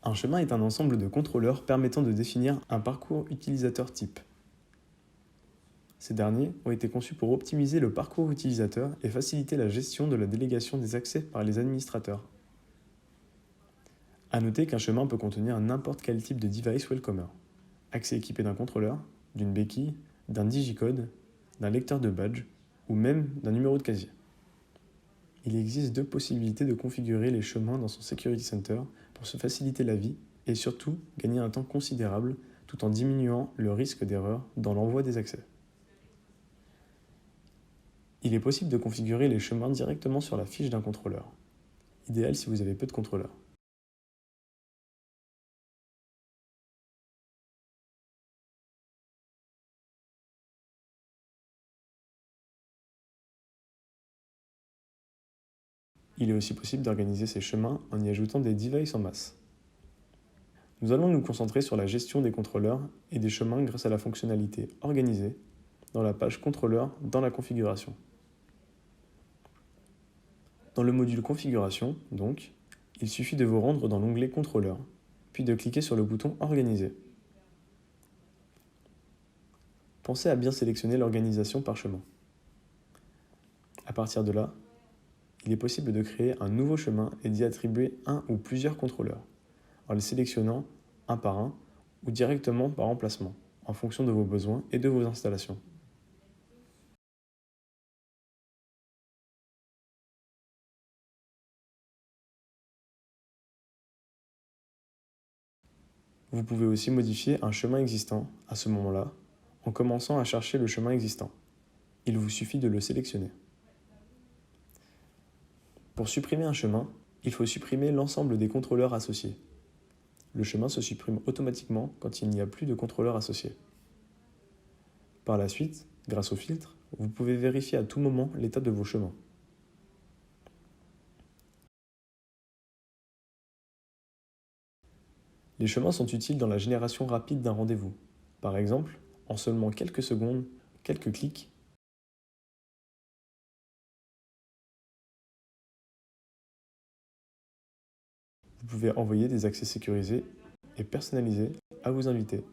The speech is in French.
Un chemin est un ensemble de contrôleurs permettant de définir un parcours utilisateur type. Ces derniers ont été conçus pour optimiser le parcours utilisateur et faciliter la gestion de la délégation des accès par les administrateurs. A noter qu'un chemin peut contenir n'importe quel type de device welcomer. Accès équipé d'un contrôleur, d'une béquille, d'un digicode, d'un lecteur de badge ou même d'un numéro de casier. Il existe deux possibilités de configurer les chemins dans son Security Center pour se faciliter la vie et surtout gagner un temps considérable tout en diminuant le risque d'erreur dans l'envoi des accès. Il est possible de configurer les chemins directement sur la fiche d'un contrôleur, idéal si vous avez peu de contrôleurs. Il est aussi possible d'organiser ces chemins en y ajoutant des devices en masse. Nous allons nous concentrer sur la gestion des contrôleurs et des chemins grâce à la fonctionnalité Organiser dans la page Contrôleur dans la configuration. Dans le module Configuration, donc, il suffit de vous rendre dans l'onglet Contrôleur, puis de cliquer sur le bouton Organiser. Pensez à bien sélectionner l'organisation par chemin. À partir de là, il est possible de créer un nouveau chemin et d'y attribuer un ou plusieurs contrôleurs, en les sélectionnant un par un ou directement par emplacement, en fonction de vos besoins et de vos installations. Vous pouvez aussi modifier un chemin existant à ce moment-là, en commençant à chercher le chemin existant. Il vous suffit de le sélectionner. Pour supprimer un chemin, il faut supprimer l'ensemble des contrôleurs associés. Le chemin se supprime automatiquement quand il n'y a plus de contrôleurs associés. Par la suite, grâce au filtre, vous pouvez vérifier à tout moment l'état de vos chemins. Les chemins sont utiles dans la génération rapide d'un rendez-vous. Par exemple, en seulement quelques secondes, quelques clics, vous pouvez envoyer des accès sécurisés et personnalisés à vos invités.